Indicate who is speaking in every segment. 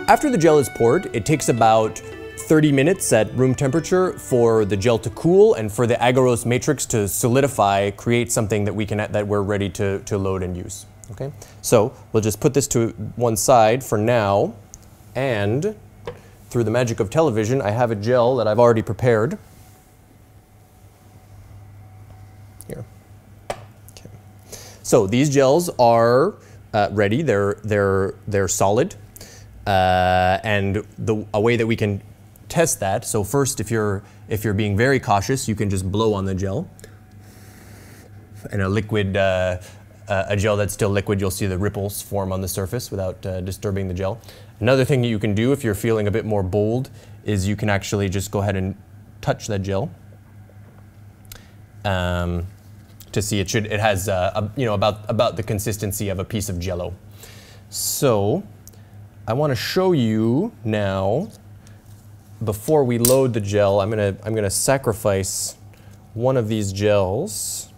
Speaker 1: After the gel is poured, it takes about 30 minutes at room temperature for the gel to cool and for the agarose matrix to solidify, create something that we're ready to load and use. Okay, so we'll just put this to one side for now, and through the magic of television, I have a gel that I've already prepared. Here. Okay. So these gels are ready. They're solid. And a way that we can test that, so first if you're being very cautious, you can just blow on the gel. And a liquid, a gel that's still liquid, you'll see the ripples form on the surface without disturbing the gel. Another thing that you can do if you're feeling a bit more bold is you can actually just go ahead and touch that gel to see it has about the consistency of a piece of Jell-O. So I want to show you now, before we load the gel, I'm gonna sacrifice one of these gels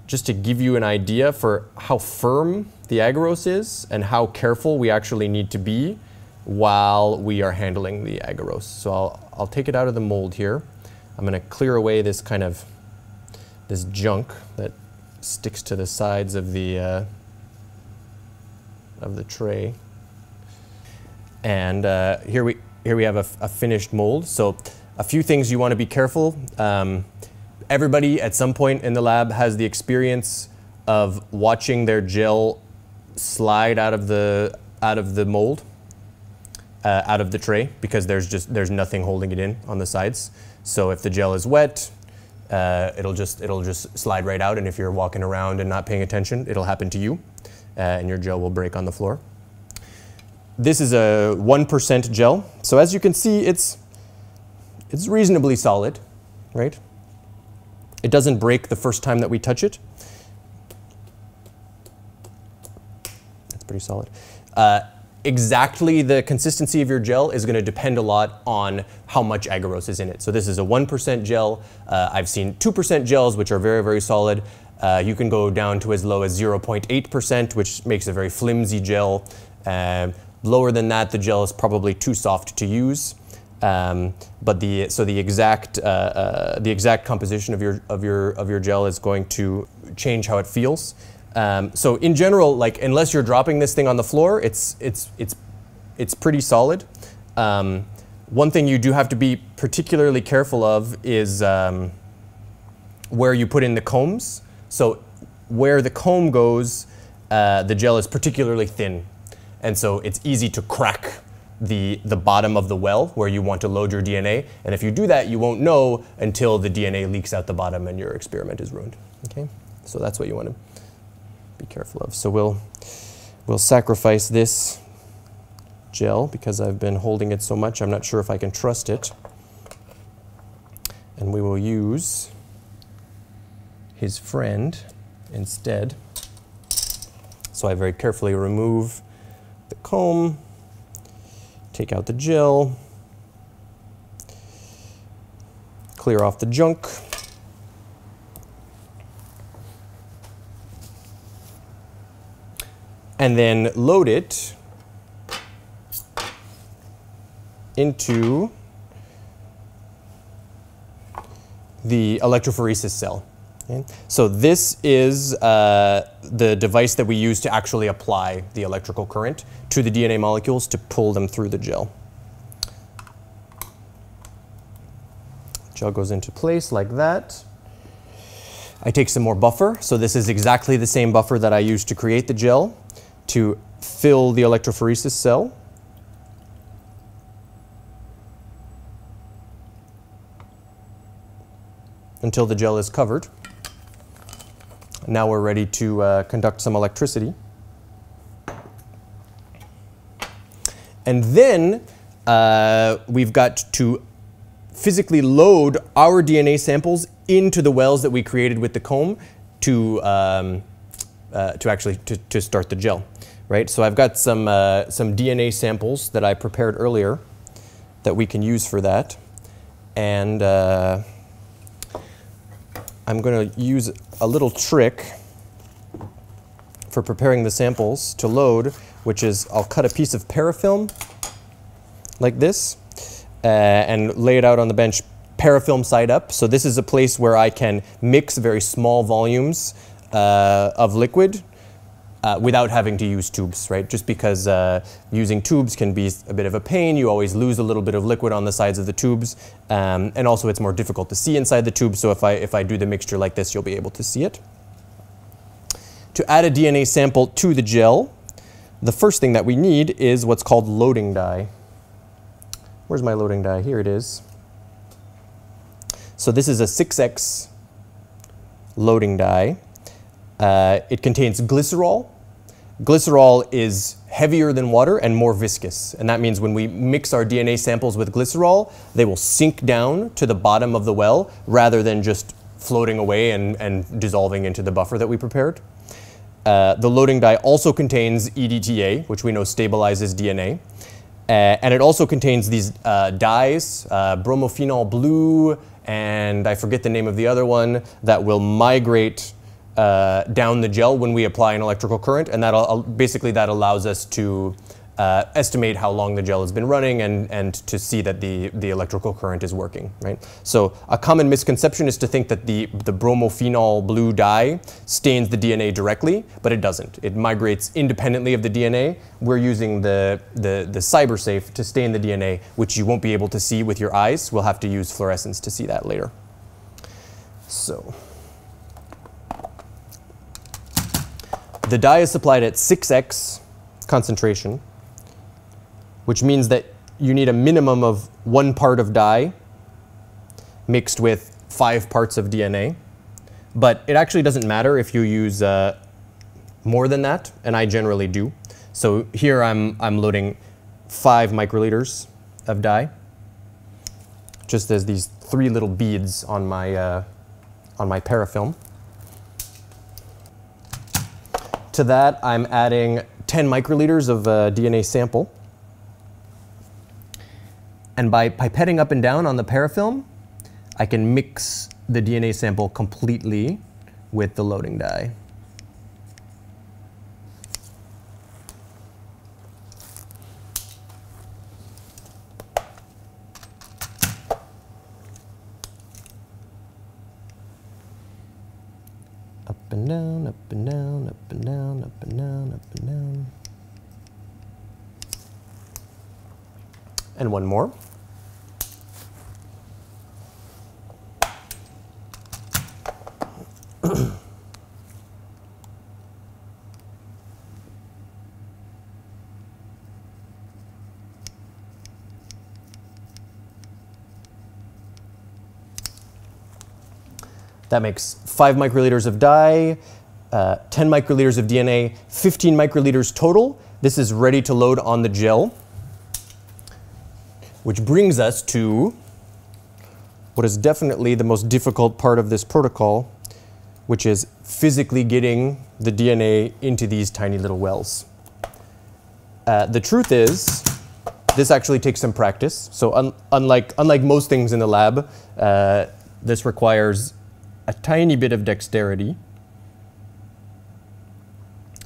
Speaker 1: just to give you an idea for how firm the agarose is and how careful we actually need to be while we are handling the agarose. So I'll take it out of the mold here. I'm gonna clear away this this junk that sticks to the sides of the tray. And here we have a finished mold. So a few things you want to be careful. Everybody at some point in the lab has the experience of watching their gel slide out of the mold, out of the tray, because there's nothing holding it in on the sides. So if the gel is wet, it'll just slide right out. And if you're walking around and not paying attention, it'll happen to you, and your gel will break on the floor. This is a 1% gel. So as you can see, it's reasonably solid, right? It doesn't break the first time that we touch it. That's pretty solid. Exactly the consistency of your gel is going to depend a lot on how much agarose is in it. So this is a 1% gel. I've seen 2% gels, which are very, very solid. You can go down to as low as 0.8%, which makes a very flimsy gel. Lower than that, the gel is probably too soft to use. But the exact composition of your gel is going to change how it feels. So in general, like, unless you're dropping this thing on the floor, it's pretty solid. One thing you do have to be particularly careful of is where you put in the combs. So where the comb goes, the gel is particularly thin. And so it's easy to crack the bottom of the well where you want to load your DNA. And if you do that, you won't know until the DNA leaks out the bottom and your experiment is ruined. Okay? So that's what you want to be careful of. So we'll sacrifice this gel because I've been holding it so much. I'm not sure if I can trust it. And we will use his friend instead. So I very carefully remove the comb, take out the gel, clear off the junk, and then load it into the electrophoresis cell. Okay. So this is the device that we use to actually apply the electrical current to the DNA molecules to pull them through the gel. Gel goes into place like that. I take some more buffer. So this is exactly the same buffer that I used to create the gel to fill the electrophoresis cell. Until the gel is covered. Now we're ready to conduct some electricity. And then we've got to physically load our DNA samples into the wells that we created with the comb to start the gel, right? So I've got some DNA samples that I prepared earlier that we can use for that, and I'm going to use a little trick for preparing the samples to load, which is I'll cut a piece of parafilm like this and lay it out on the bench parafilm side up. So this is a place where I can mix very small volumes of liquid without having to use tubes, right? Just because using tubes can be a bit of a pain. You always lose a little bit of liquid on the sides of the tubes, and also it's more difficult to see inside the tube. So if I do the mixture like this, you'll be able to see it. To add a DNA sample to the gel, the first thing that we need is what's called loading dye. Where's my loading dye? Here it is. So this is a 6X loading dye. It contains glycerol. Glycerol is heavier than water and more viscous. And that means when we mix our DNA samples with glycerol, they will sink down to the bottom of the well rather than just floating away and dissolving into the buffer that we prepared. The loading dye also contains EDTA, which we know stabilizes DNA. And it also contains these dyes, bromophenol blue, and I forget the name of the other one, that will migrate down the gel when we apply an electrical current, and basically that allows us to estimate how long the gel has been running and to see that the electrical current is working, right? So a common misconception is to think that the bromophenol blue dye stains the DNA directly, but it doesn't. It migrates independently of the DNA. We're using the CyberSafe to stain the DNA, which you won't be able to see with your eyes. We'll have to use fluorescence to see that later. So the dye is supplied at 6X concentration, which means that you need a minimum of 1 part of dye mixed with 5 parts of DNA. But it actually doesn't matter if you use more than that, and I generally do. So here I'm loading 5 microliters of dye, just as these 3 little beads on my parafilm. To that, I'm adding 10 microliters of DNA sample. And by pipetting up and down on the parafilm, I can mix the DNA sample completely with the loading dye. Up and down, up and down, up and down, up and down, up and down. And one more. That makes 5 microliters of dye, 10 microliters of DNA, 15 microliters total. This is ready to load on the gel, which brings us to what is definitely the most difficult part of this protocol, which is physically getting the DNA into these tiny little wells. The truth is, this actually takes some practice. So unlike most things in the lab, this requires a tiny bit of dexterity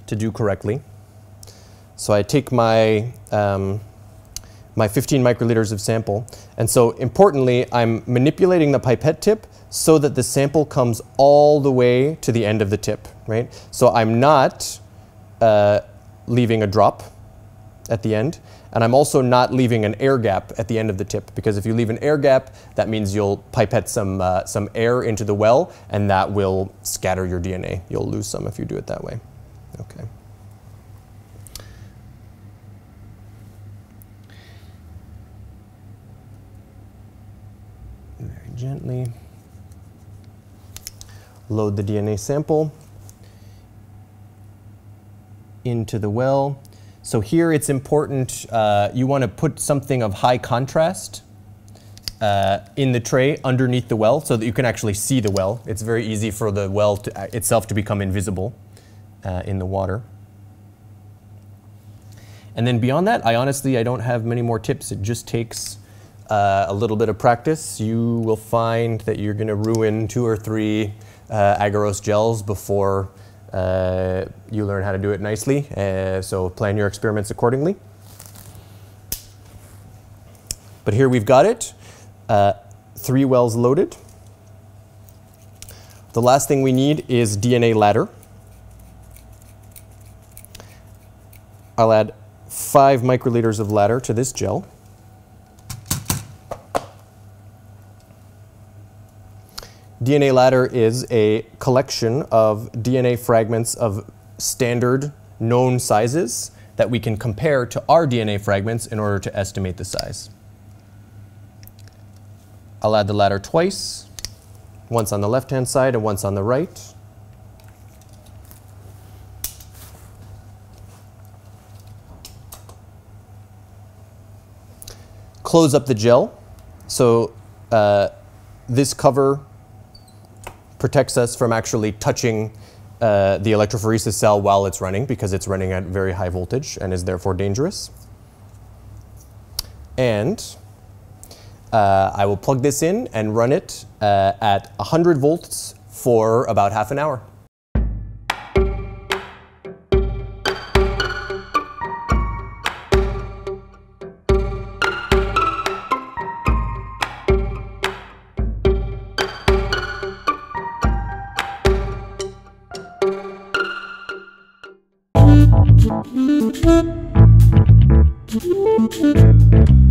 Speaker 1: to do correctly. So I take my 15 microliters of sample, and so importantly, I'm manipulating the pipette tip so that the sample comes all the way to the end of the tip, right? So I'm not leaving a drop at the end, and I'm also not leaving an air gap at the end of the tip, because if you leave an air gap, that means you'll pipette some air into the well, and that will scatter your DNA. You'll lose some if you do it that way. Okay. Very gently load the DNA sample into the well. So here it's important, you want to put something of high contrast in the tray underneath the well so that you can actually see the well. It's very easy for the well itself to become invisible in the water. And then beyond that, I don't have many more tips. It just takes a little bit of practice. You will find that you're going to ruin 2 or 3 Agarose gels before you learn how to do it nicely. So plan your experiments accordingly. But here we've got it. 3 wells loaded. The last thing we need is DNA ladder. I'll add 5 microliters of ladder to this gel. DNA ladder is a collection of DNA fragments of standard known sizes that we can compare to our DNA fragments in order to estimate the size. I'll add the ladder twice, once on the left-hand side and once on the right. Close up the gel. So this cover protects us from actually touching the electrophoresis cell while it's running, because it's running at very high voltage and is therefore dangerous. And I will plug this in and run it at 100 volts for about half an hour.
Speaker 2: Thank you.